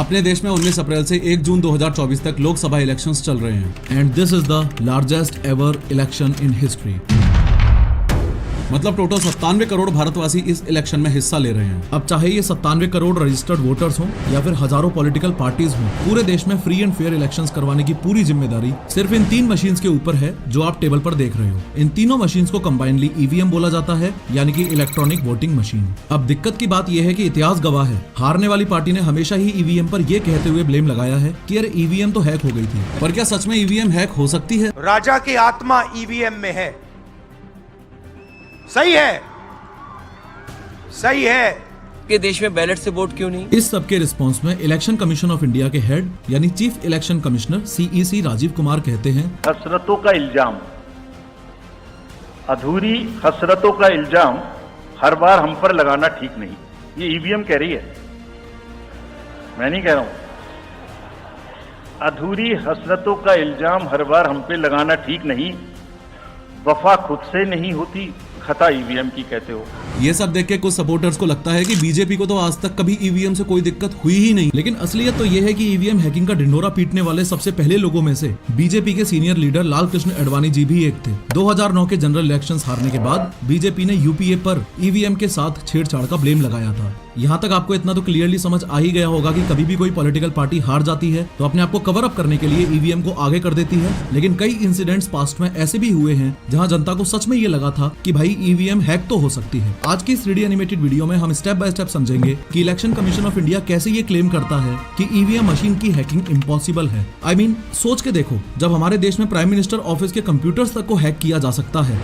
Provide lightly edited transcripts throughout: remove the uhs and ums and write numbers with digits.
अपने देश में 19 अप्रैल से 1 जून 2024 तक लोकसभा इलेक्शंस चल रहे हैं and this is the largest ever election in history. मतलब टोटल 97 करोड़ भारतवासी इस इलेक्शन में हिस्सा ले रहे हैं। अब चाहे ये 97 करोड़ रजिस्टर्ड वोटर्स हों या फिर हजारों पॉलिटिकल पार्टीज हों, पूरे देश में फ्री एंड फेयर इलेक्शंस करवाने की पूरी जिम्मेदारी सिर्फ इन 3 मशीन्स के ऊपर है जो आप टेबल पर देख रहे हो। इन तीनों मशीन्स को कंबाइनली ईवीएम बोला जाता है, यानी कि इलेक्ट्रॉनिक वोटिंग मशीन। अब दिक्कत की बात यह है कि इतिहास गवाह है, हारने वाली पार्टी ने हमेशा ही ईवीएम पर यह कहते हुए ब्लेम लगाया है कि अरे ईवीएम तो हैक हो गई थी। पर क्या सच में ईवीएम हैक हो सकती है? राजा की आत्मा ईवीएम में है। सही है, सही है कि देश में बैलेट से वोट क्यों नहीं? इस सब के रिस्पॉन्स में इलेक्शन कमीशन ऑफ इंडिया के हेड यानी chief election commissioner CEC Rajiv Kumar कहते हैं, हसरतों का इल्जाम, अधूरी हसरतों का इल्जाम हर बार हम पर लगाना ठीक नहीं। ये ईवीएम कह रही है, मैं नहीं कह रहा हूं। अधूरी हसरतों का इल्जाम हर बार हम पे लगाना ठीक नहीं। वफा खुद से नहीं होती, खता ईवीएम की कहते हो। ये सब देख के कुछ सपोर्टर्स को लगता है कि बीजेपी को तो आज तक कभी ईवीएम से कोई दिक्कत हुई ही नहीं, लेकिन असलियत तो ये है कि ईवीएम हैकिंग का ढिंढोरा पीटने वाले सबसे पहले लोगों में से बीजेपी के सीनियर लीडर लाल कृष्ण आडवाणी जी भी एक थे। 2009 के जनरल इलेक्शंस हारने के बाद बीजेपी ने यूपीए पर ईवीएम के साथ छेड़छाड़ का ब्लेम लगाया था। यहाँ तक आपको इतना तो क्लियरली समझ आ ही गया होगा कि कभी भी कोई पॉलिटिकल पार्टी हार जाती है तो अपने आप को कवर अप करने के लिए ईवीएम को आगे कर देती है। लेकिन कई इंसिडेंट्स पास्ट में ऐसे भी हुए हैं जहाँ जनता को सच में ये लगा था कि भाई ईवीएम हैक तो हो सकती है। आज की इस 3D एनिमेटेड वीडियो में हम स्टेप बाय स्टेप समझेंगे कि इलेक्शन कमीशन ऑफ इंडिया कैसे ये क्लेम करता है कि ईवीएम मशीन की हैकिंग इम्पॉसिबल है। I mean, सोच के देखो, जब हमारे देश में प्राइम मिनिस्टर ऑफिस के कंप्यूटर्स तक को हैक किया जा सकता है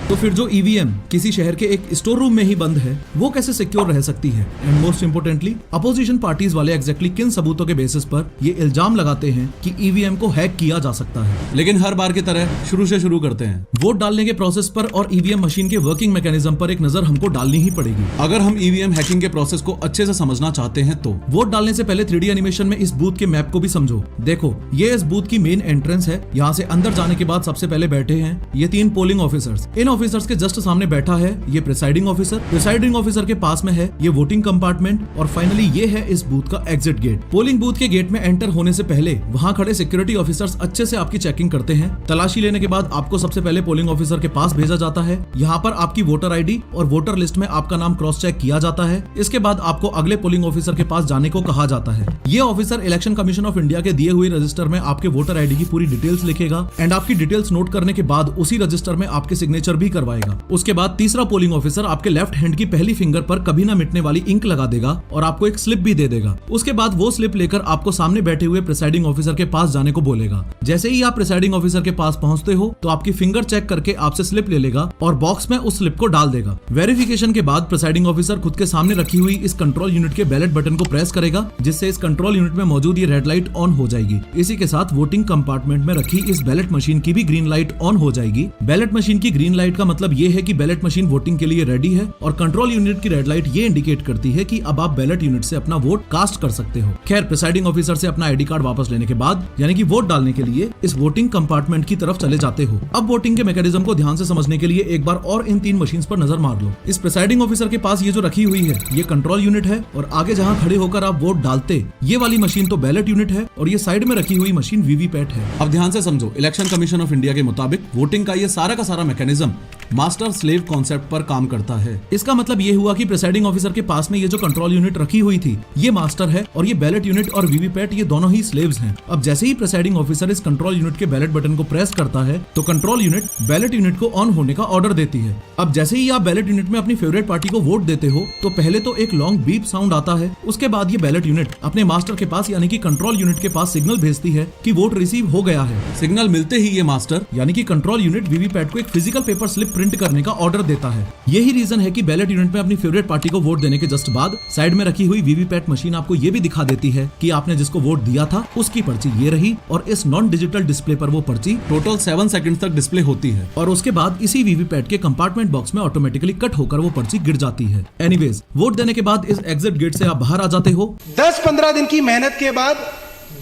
तो फिर जो ईवीएम किसी शहर के एक स्टोर रूम में ही बंद है वो कैसे सिक्योर रह सकती है? And most importantly, opposition parties वाले एग्जैक्टली किन सबूतों के बेसिस पर ये इल्जाम लगाते हैं कि ईवीएम को हैक किया जा सकता है? लेकिन हर बार की तरह शुरू से शुरू करते हैं। वोट डालने के प्रोसेस पर और ईवीएम मशीन के वर्किंग मैकेनिज्म पर एक नजर हमको डालनी ही पड़ेगी अगर हम ईवीएम हैकिंग के प्रोसेस को अच्छे से समझना चाहते हैं। तो वोट डालने से पहले 3D एनिमेशन में इस बूथ के मैप को भी समझो। देखो, ये इस बूथ की मेन एंट्रेंस है। यहाँ से अंदर जाने के बाद सबसे पहले बैठे हैं ये 3 पोलिंग ऑफिसर्स। इन ऑफिसर्स के जस्ट सामने बैठा है ये प्रिसाइडिंग ऑफिसर। प्रिसाइडिंग ऑफिसर के पास में है ये वोटिंग कंपार्टमेंट और फाइनली ये है इस बूथ का एग्जिट गेट। पोलिंग बूथ के गेट में एंटर होने से पहले वहाँ खड़े सिक्योरिटी ऑफिसर्स अच्छे से आपकी चेकिंग करते हैं। तलाशी लेने के बाद आपको सबसे पहले पोलिंग ऑफिसर के पास भेजा जाता है। यहाँ पर आपकी वोटर आईडी और वोटर लिस्ट में आपका नाम क्रॉस चेक किया जाता है। इसके बाद आपको अगले पोलिंग ऑफिसर के पास जाने को कहा जाता है। ये officer election commission of India के दिए हुए रजिस्टर में आपके वोटर आईडी की पूरी डिटेल्स लिखेगा एंड आपकी डिटेल्स नोट करने के बाद उसी रजिस्टर में आपके सिग्नेचर भी करवाएगा। उसके बाद तीसरा पोलिंग ऑफिसर आपके लेफ्ट हैंड की पहली फिंगर पर कभी ना मिटने वाली इंक लगा देगा और आपको एक स्लिप भी दे देगा। उसके बाद वो स्लिप लेकर आपको सामने बैठे हुए प्रिसाइडिंग ऑफिसर के पास जाने को बोलेगा। जैसे ही आप प्रिसाइडिंग ऑफिसर के पास पहुंचते हो तो आपकी फिंगर चेक करके आपसे स्लिप ले लेगा और बॉक्स में उस स्लिप को डाल देगा। वेरिफिकेशन के बाद प्रिसाइडिंग ऑफिसर खुद के सामने रखी हुई इस कंट्रोल यूनिट के बैलेट बटन को प्रेस करेगा, जिससे इस कंट्रोल यूनिट में मौजूद ये रेड लाइट ऑन हो जाएगी। इसी के साथ वोटिंग कंपार्टमेंट में रखी इस बैलेट मशीन की भी ग्रीन लाइट ऑन हो जाएगी। बैलेट मशीन की ग्रीन लाइट का मतलब ये है कि बैलेट मशीन वोटिंग के लिए रेडी है और कंट्रोल यूनिट की रेड लाइट ये इंडिकेट करती है कि अब आप बैलेट यूनिट से अपना वोट कास्ट कर सकते हो। खैर, प्रिसाइडिंग ऑफिसर से अपना आईडी कार्ड वापस लेने के बाद यानी कि वोट डालने के लिए इस वोटिंग कंपार्टमेंट की तरफ चले जाते हो। अब वोटिंग के मैकेनिज्म को ध्यान से समझने के लिए एक बार और इन 3 मशीन्स पर नजर मार लो। इस प्रिसाइडिंग ऑफिसर के पास ये जो रखी हुई है ये कंट्रोल यूनिट है और आगे जहाँ खड़े होकर आप वोट डालते ये वाली मशीन तो बैलेट यूनिट है और ये साइड में रखी हुई मशीन वीवीपैट है। अब ध्यान से समझो, इलेक्शन कमीशन ऑफ इंडिया के मुताबिक वोटिंग का ये सारा का सारा मैकेनिज्म मास्टर स्लेव कॉन्सेप्ट पर काम करता है। इसका मतलब ये हुआ कि प्रिसाइडिंग ऑफिसर के पास में ये जो कंट्रोल यूनिट रखी हुई थी ये मास्टर है और ये बैलेट यूनिट और वीवीपैट ये दोनों ही स्लेव्स हैं। अब जैसे ही प्रिसाइडिंग ऑफिसर इस कंट्रोल यूनिट के बैलेट बटन को प्रेस करता है तो कंट्रोल यूनिट बैलेट यूनिट को ऑन होने का ऑर्डर देती है। अब जैसे ही आप बैलेट यूनिट में अपनी फेवरेट पार्टी को वोट देते हो तो पहले तो एक लॉन्ग बीप साउंड आता है। उसके बाद ये बैलेट यूनिट अपने मास्टर के पास यानी कि कंट्रोल यूनिट के पास सिग्नल भेजती है कि वोट रिसीव हो गया है। सिग्नल मिलते ही ये मास्टर यानी कि कंट्रोल यूनिट वीवीपैट को एक फिजिकल पेपर स्लिप प्रिंट करने का ऑर्डर देता है। यही रीजन है कि बैलेट यूनिट में अपनी फेवरेट पार्टी को वोट देने के जस्ट बाद साइड में रखी हुई वीवीपैट मशीन आपको ये भी दिखा देती है कि आपने जिसको वोट दिया था उसकी पर्ची ये रही और इस नॉन डिजिटल डिस्प्ले पर वो पर्ची टोटल 7 सेकंड तक डिस्प्ले होती है और उसके बाद इसी वीवीपैट के कंपार्टमेंट बॉक्स में ऑटोमेटिकली कट होकर वो पर्ची गिर जाती है। एनीवेज, वोट देने के बाद इस एग्जिट गेट से आप बाहर आ जाते हो। 10-15 दिन की मेहनत के बाद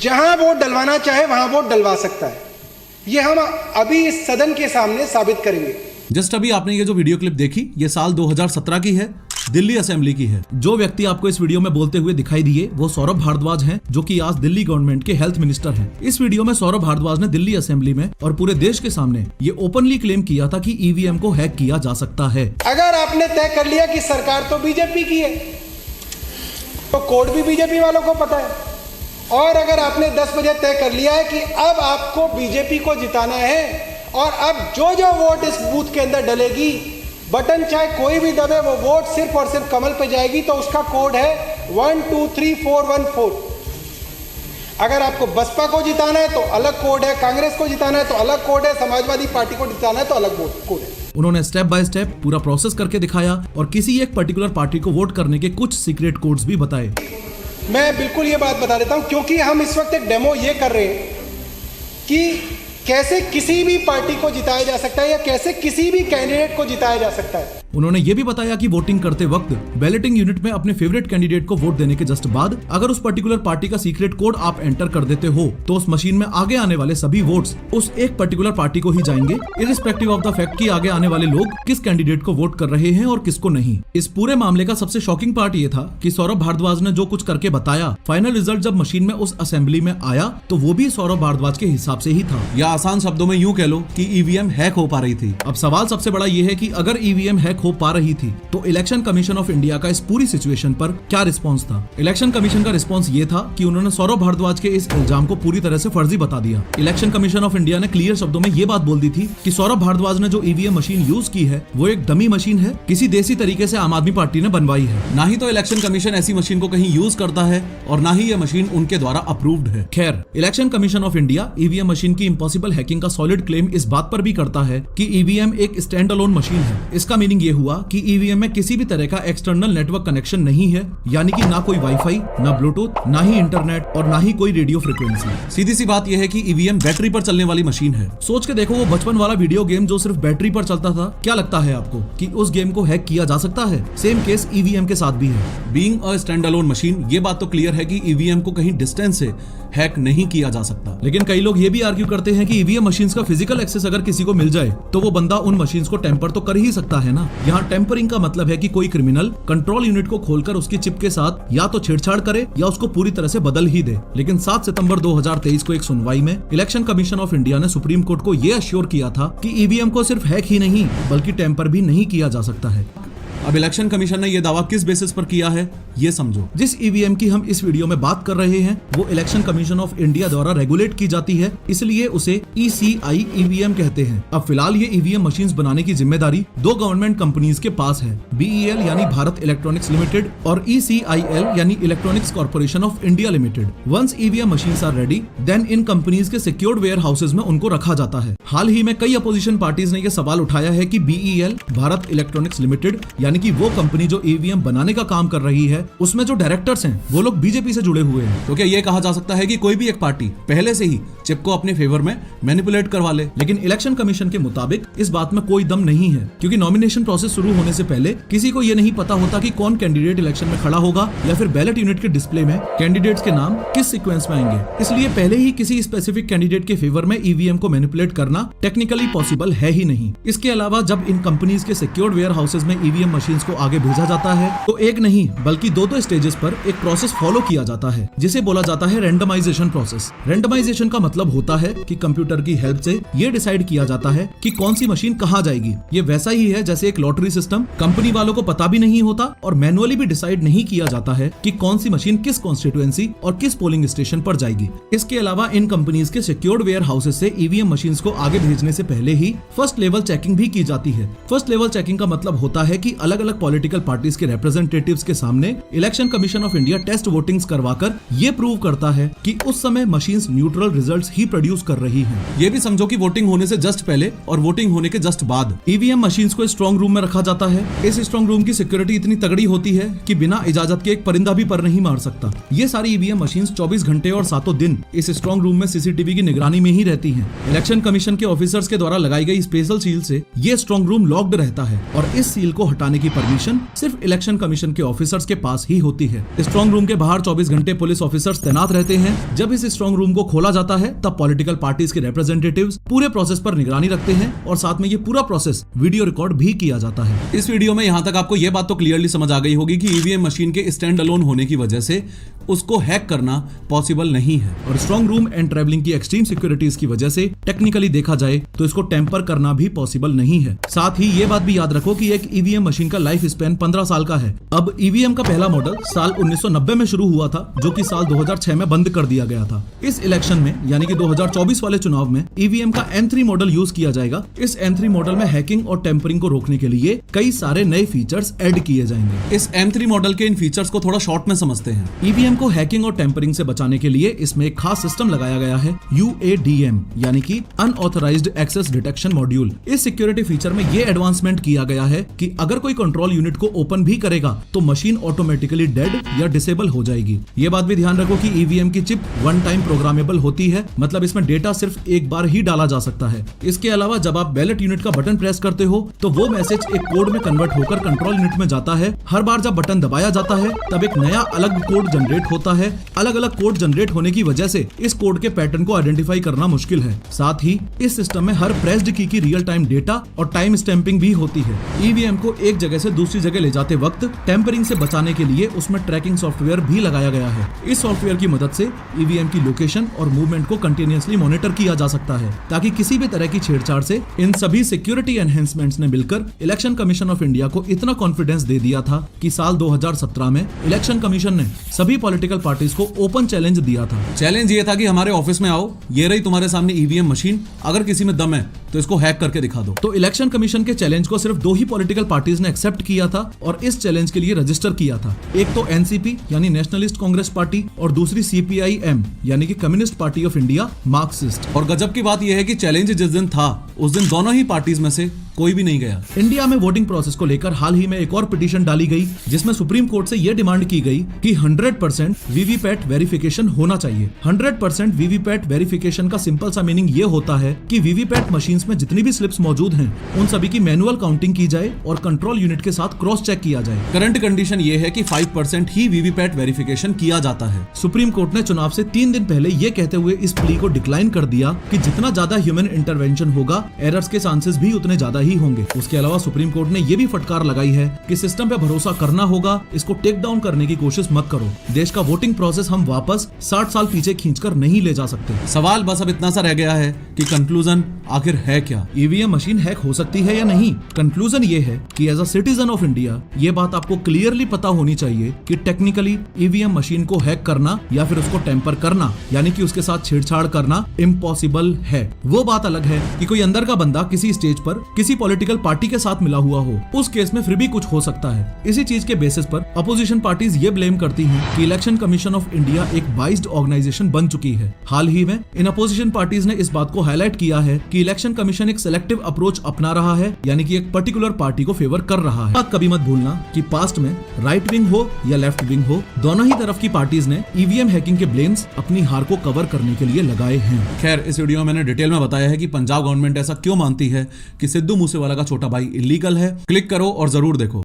जहां वोट डलवाना चाहे वहां वोट डलवा सकता है। ये हम अभी इस सदन के सामने साबित करेंगे। जस्ट अभी आपने ये जो वीडियो क्लिप देखी, ये साल 2017 की है, दिल्ली असेंबली की है। जो व्यक्ति आपको इस वीडियो में बोलते हुए दिखाई दिए वो सौरभ भारद्वाज हैं, जो कि आज दिल्ली गवर्नमेंट के हेल्थ मिनिस्टर हैं। इस वीडियो में सौरभ भारद्वाज ने दिल्ली असेंबली में और पूरे देश के सामने ये ओपनली क्लेम किया था कि ईवीएम को हैक किया जा सकता है। अगर आपने तय कर लिया कि सरकार तो बीजेपी की है, तो कोड भी बीजेपी वालों को पता है। और अगर आपने 10 बजे तय कर लिया है कि अब आपको बीजेपी को जिताना है और अब जो जो वोट इस बूथ के अंदर डलेगी, बटन चाहे कोई भी दबे, वो वोट सिर्फ और सिर्फ कमल पे जाएगी, तो उसका कोड है 123414। अगर आपको बसपा को जिताना है तो अलग कोड है, कांग्रेस को जिताना है तो अलग कोड है, समाजवादी पार्टी को जिताना है तो अलग कोड है। उन्होंने स्टेप बाय स्टेप पूरा प्रोसेस करके दिखाया और किसी एक पर्टिकुलर पार्टी को वोट करने के कुछ सीक्रेट कोड्स भी बताए। मैं बिल्कुल ये बात बता देता हूं, क्योंकि हम इस वक्त एक डेमो ये कर रहे हैं कि कैसे किसी भी पार्टी को जिताया जा सकता है या कैसे किसी भी कैंडिडेट को जिताया जा सकता है। उन्होंने ये भी बताया कि वोटिंग करते वक्त बैलेटिंग यूनिट में अपने फेवरेट कैंडिडेट को वोट देने के जस्ट बाद अगर उस पर्टिकुलर पार्टी का सीक्रेट कोड आप एंटर कर देते हो तो उस मशीन में आगे आने वाले सभी वोट्स उस एक पर्टिकुलर पार्टी को ही जाएंगे, इरिस्पेक्टिव ऑफ द फैक्ट कि आगे आने वाले लोग किस कैंडिडेट को वोट कर रहे हैं और किसको नहीं। इस पूरे मामले का सबसे शॉकिंग पार्ट ये था कि सौरभ भारद्वाज ने जो कुछ करके बताया, फाइनल रिजल्ट जब मशीन में उस असेंबली में आया तो वो भी सौरभ भारद्वाज के हिसाब से ही था, या आसान शब्दों में यूं कह लो कि ईवीएम हैक हो पा रही थी। अब सवाल सबसे बड़ा ये है कि अगर ईवीएम हैक हो पा रही थी तो इलेक्शन कमीशन ऑफ इंडिया का इस पूरी सिचुएशन पर क्या रिस्पांस था। इलेक्शन कमीशन का रिस्पांस ये था कि उन्होंने सौरभ भारद्वाज के इस इल्जाम को पूरी तरह से फर्जी बता दिया। इलेक्शन कमीशन ऑफ इंडिया ने क्लियर शब्दों में ये बात बोल दी थी कि सौरभ भारद्वाज ने जो ईवीएम मशीन यूज की है वो एक डमी मशीन है, किसी देसी तरीके से आम आदमी पार्टी ने बनवाई है। ना ही तो इलेक्शन कमीशन ऐसी मशीन को कहीं यूज करता है और ना ही ये मशीन उनके द्वारा अप्रूव्ड है। खैर, election commission of India EVM machine की इम्पॉसिबल हैकिंग का सॉलिड क्लेम इस बात पर भी करता है कि ईवीएम एक स्टैंड अलोन मशीन है। इसका मीनिंग ये हुआ कि ईवीएम में किसी भी तरह का एक्सटर्नल नेटवर्क कनेक्शन नहीं है, यानी कि ना कोई वाईफाई, ना ब्लूटूथ, ना ही इंटरनेट और ना ही कोई रेडियो फ्रीक्वेंसी। सीधी सी बात यह है कि ईवीएम बैटरी पर चलने वाली मशीन है। सोच के देखो वो बचपन वाला वीडियो गेम जो सिर्फ बैटरी पर चलता था, क्या लगता है आपको कि उस गेम को हैक किया जा सकता है? सेम केस ईवीएम के साथ भी है। Being a stand alone machine, ये बात तो क्लियर है कि ईवीएम को कहीं डिस्टेंस से हैक नहीं किया जा सकता। लेकिन कई लोग ये भी आर्ग्यू करते हैं कि ईवीएम मशीन्स का फिजिकल एक्सेस अगर किसी को मिल जाए तो वो बंदा उन मशीन्स को टेम्पर तो कर ही सकता है ना। यहाँ टेम्परिंग का मतलब है कि कोई क्रिमिनल कंट्रोल यूनिट को खोलकर उसकी चिप के साथ या तो छेड़छाड़ करे या उसको पूरी तरह से बदल ही दे। लेकिन 7 सितंबर 2023 को एक सुनवाई में इलेक्शन कमीशन ऑफ इंडिया ने सुप्रीम कोर्ट को यह अश्योर किया था कि ईवीएम को सिर्फ हैक ही नहीं बल्कि टेम्पर भी नहीं किया जा सकता है। अब इलेक्शन कमीशन ने यह दावा किस बेसिस पर किया है ये समझो। जिस ईवीएम की हम इस वीडियो में बात कर रहे हैं वो इलेक्शन कमीशन ऑफ इंडिया द्वारा रेगुलेट की जाती है, इसलिए उसे ECI ईवीएम कहते हैं। अब फिलहाल ये ईवीएम मशीन्स बनाने की जिम्मेदारी 2 गवर्नमेंट कंपनीज के पास है, BEL यानी भारत इलेक्ट्रॉनिक्स लिमिटेड और ECIL यानी electronics corporation of India limited. Once EVM machines are ready then in companies के सिक्योर्ड वेयर हाउसेज में उनको रखा जाता है। हाल ही में कई अपोजिशन पार्टीज ने यह सवाल उठाया है कि BEL भारत इलेक्ट्रॉनिक्स लिमिटेड यानी कि वो कंपनी जो ईवीएम बनाने का काम कर रही है उसमें जो डायरेक्टर्स हैं वो लोग बीजेपी से जुड़े हुए हैं। तो क्या ये कहा जा सकता है कि कोई भी एक पार्टी पहले से ही चिप को अपने फेवर में मैनिपुलेट करवा ले? लेकिन इलेक्शन कमीशन के मुताबिक इस बात में कोई दम नहीं है, क्योंकि नॉमिनेशन प्रोसेस शुरू होने से पहले किसी को ये नहीं पता होता कि कौन कैंडिडेट इलेक्शन में खड़ा होगा या फिर बैलेट यूनिट के डिस्प्ले में कैंडिडेट्स के नाम किस सीक्वेंस में आएंगे। इसलिए पहले ही किसी स्पेसिफिक कैंडिडेट के फेवर में ईवीएम को मैनिपुलेट करना टेक्निकली पॉसिबल है ही नहीं। इसके अलावा जब इन कंपनीज के सिक्योर्ड वेयर हाउसेज में ईवीएम मशीन्स को आगे भेजा जाता है तो एक नहीं बल्कि 2 स्टेजेस पर एक प्रोसेस फॉलो किया जाता है जिसे बोला जाता है रैंडमाइजेशन प्रोसेस। रैंडमाइजेशन का मतलब होता है कि कंप्यूटर की हेल्प से ये डिसाइड किया जाता है कि कौन सी मशीन कहाँ जाएगी। ये वैसा ही है जैसे एक लॉटरी सिस्टम, कंपनी वालों को पता भी नहीं होता और मैनुअली भी डिसाइड नहीं किया जाता है कि कौन सी मशीन किस कॉन्स्टिट्यूएंसी और किस पोलिंग स्टेशन पर जाएगी। इसके अलावा इन कंपनीज के सिक्योर्ड वेयर हाउसेज से ईवीएम मशीन्स को आगे भेजने से पहले ही फर्स्ट लेवल चेकिंग भी की जाती है। फर्स्ट लेवल चेकिंग का मतलब होता है कि अलग अलग पॉलिटिकल पार्टीज के रिप्रेजेंटेटिव्स के सामने election commission of India test votings करवाकर ये प्रूव करता है कि उस समय मशीन्स न्यूट्रल रिजल्ट्स ही प्रोड्यूस कर रही हैं। ये भी समझो कि वोटिंग होने से जस्ट पहले और वोटिंग होने के जस्ट बाद ईवीएम मशीन्स को स्ट्रॉन्ग रूम में रखा जाता है। इस स्ट्रॉन्ग रूम की सिक्योरिटी इतनी तगड़ी होती है कि बिना इजाजत के एक परिंदा भी पर नहीं मार सकता। ये सारी ईवीएम मशीन्स 24 घंटे और 7 दिन इस स्ट्रॉन्ग रूम में सीसीटीवी की निगरानी में ही रहती हैं। इलेक्शन कमीशन के ऑफिसर्स के द्वारा लगाई गई स्पेशल सील से ये स्ट्रॉन्ग रूम लॉक्ड रहता है और इस सील को हटाने की परमिशन सिर्फ इलेक्शन कमीशन के ऑफिसर्स के पास पास ही होती है। स्ट्रांग रूम के बाहर 24 घंटे पुलिस ऑफिसर्स तैनात रहते हैं। जब इस स्ट्रांग रूम को खोला जाता है तब पॉलिटिकल पार्टीज के रिप्रेजेंटेटिव्स पूरे प्रोसेस पर निगरानी रखते हैं और साथ में ये पूरा प्रोसेस वीडियो रिकॉर्ड भी किया जाता है। इस वीडियो में यहाँ तक आपको ये बात तो क्लियरली समझ आ गई होगी कि ईवीएम मशीन के स्टैंड अलोन होने की वजह से उसको हैक करना पॉसिबल नहीं है और स्ट्रांग रूम एंड ट्रैवलिंग की एक्सट्रीम सिक्योरिटीज की वजह से टेक्निकली देखा जाए तो इसको टेम्पर करना भी पॉसिबल नहीं है। साथ ही ये बात भी याद रखो कि एक ईवीएम मशीन का लाइफ स्पैन 15 साल का है। अब ईवीएम का पहला मॉडल साल 1990 में शुरू हुआ था, जो कि साल 2006 में बंद कर दिया गया था। इस इलेक्शन में यानी कि 2024 वाले चुनाव में ईवीएम का M3 मॉडल यूज किया जाएगा। इस M3 मॉडल में हैकिंग और टेम्परिंग को रोकने के लिए कई सारे नए फीचर्स ऐड किए जाएंगे। इस M3 मॉडल के इन फीचर्स को थोड़ा शॉर्ट में समझते हैं। ईवीएम को हैकिंग और टेम्परिंग से बचाने के लिए इसमें एक खास सिस्टम लगाया गया है, UADM यानी कि अनऑथराइज्ड एक्सेस डिटेक्शन मॉड्यूल। इस सिक्योरिटी फीचर में ये एडवांसमेंट किया गया है कि अगर कोई कंट्रोल यूनिट को ओपन भी करेगा तो मशीन ऑटोमेटिकली डेड या डिसेबल हो जाएगी। ये बात भी ध्यान रखो कि ईवीएम की चिप वन टाइम प्रोग्रामेबल होती है, मतलब इसमें डेटा सिर्फ एक बार ही डाला जा सकता है। इसके अलावा जब आप बैलेट यूनिट का बटन प्रेस करते हो तो वो मैसेज एक कोड में कन्वर्ट होकर कंट्रोल यूनिट में जाता है। हर बार जब बटन दबाया जाता है तब एक नया अलग कोड जनरेट होता है। अलग अलग कोड जनरेट होने की वजह से इस कोड के पैटर्न को आइडेंटिफाई करना मुश्किल है। साथ ही इस सिस्टम में हर प्रेस्ड की रियल टाइम डेटा और टाइम स्टैंपिंग भी होती है। ईवीएम को एक जगह से दूसरी जगह ले जाते वक्त टेम्परिंग से बचाने के लिए उसमें ट्रैकिंग सॉफ्टवेयर भी लगाया गया है। इस सॉफ्टवेयर की मदद से ईवीएम की लोकेशन और मूवमेंट को कंटिन्यूअसली मॉनिटर किया जा सकता है ताकि किसी भी तरह की छेड़छाड़ से इन सभी सिक्योरिटी एनहेंसमेंट्स ने मिलकर इलेक्शन कमीशन ऑफ इंडिया को इतना कॉन्फिडेंस दे दिया था कि साल 2017 में इलेक्शन कमीशन ने सभी पॉलिटिकल पार्टीज को ओपन चैलेंज दिया था। चैलेंज ये था कि हमारे ऑफिस में आओ, ये रही तुम्हारे सामने ईवीएम मशीन, अगर किसी में दम है तो इसको हैक करके दिखा दो। तो इलेक्शन कमीशन के चैलेंज को सिर्फ 2 ही पॉलिटिकल पार्टीज ने एक्सेप्ट किया था और इस चैलेंज के लिए रजिस्टर किया था। एक तो एनसीपी यानी नेशनलिस्ट कांग्रेस पार्टी और दूसरी CPIM यानी कि communist party of India Marxist. और गजब की बात यह है कि चैलेंज जिस दिन था उस दिन दोनों ही पार्टीज में से कोई भी नहीं गया। इंडिया में वोटिंग प्रोसेस को लेकर हाल ही में एक और पिटीशन डाली गई जिसमें सुप्रीम कोर्ट से यह डिमांड की गई कि 100% वीवीपैट वेरिफिकेशन होना चाहिए। 100% वीवीपैट वेरिफिकेशन का सिंपल सा मीनिंग ये होता है कि वीवीपैट मशीन्स में जितनी भी स्लिप्स मौजूद हैं उन सभी की मैनुअल काउंटिंग की जाए और कंट्रोल यूनिट के साथ क्रॉस चेक किया जाए। करंट कंडीशन ये है कि 5% ही वीवीपैट वेरिफिकेशन किया जाता है। सुप्रीम कोर्ट ने चुनाव से 3 दिन पहले ये कहते हुए इस प्ली को डिक्लाइन कर दिया कि जितना ज्यादा ह्यूमन इंटरवेंशन होगा एरर्स के चांसेस भी उतने ज्यादा ही होंगे। उसके अलावा सुप्रीम कोर्ट ने यह भी फटकार लगाई है कि सिस्टम पे भरोसा करना होगा, इसको टेक डाउन करने की कोशिश मत करो। देश का वोटिंग प्रोसेस हम वापस 60 साल पीछे खींचकर नहीं ले जा सकते। सवाल बस अब इतना सा रह गया है कि कंक्लूजन आखिर है क्या? ईवीएम मशीन हैक हो सकती है या नहीं? कंक्लूजन ये है कि as a citizen of India ये बात आपको क्लियरली पता होनी चाहिए कि टेक्निकली ईवीएम मशीन को हैक करना या फिर उसको टेम्पर करना यानी कि उसके साथ छेड़छाड़ करना इम्पॉसिबल है। वो बात अलग है कि कोई अंदर का बंदा किसी स्टेज पर किसी पॉलिटिकल पार्टी के साथ मिला हुआ हो, उस केस में फिर भी कुछ हो सकता है। इसी चीज के बेसिस पर अपोजिशन पार्टीज ये ब्लेम करती हैं कि इलेक्शन कमीशन ऑफ इंडिया एक बाइस्ड ऑर्गेनाइजेशन बन चुकी है। हाल ही में इन अपोजिशन पार्टीज ने इस बात को हाईलाइट किया है कि इलेक्शन कमीशन एक सिलेक्टिव अप्रोच अपना रहा है यानी कि एक पर्टिकुलर पार्टी को फेवर कर रहा है। बात कभी मत भूलना कि पास्ट में राइट विंग हो या लेफ्ट विंग हो, दोनों ही तरफ की पार्टीज ने ईवीएम हैकिंग के ब्लेम्स अपनी हार को कवर करने के लिए लगाए हैं। खैर, इस वीडियो में मैंने डिटेल में बताया है कि पंजाब गवर्नमेंट ऐसा क्यों मानती है कि सिद्धू मूसेवाला का छोटा भाई इलीगल है। क्लिक करो और जरूर देखो।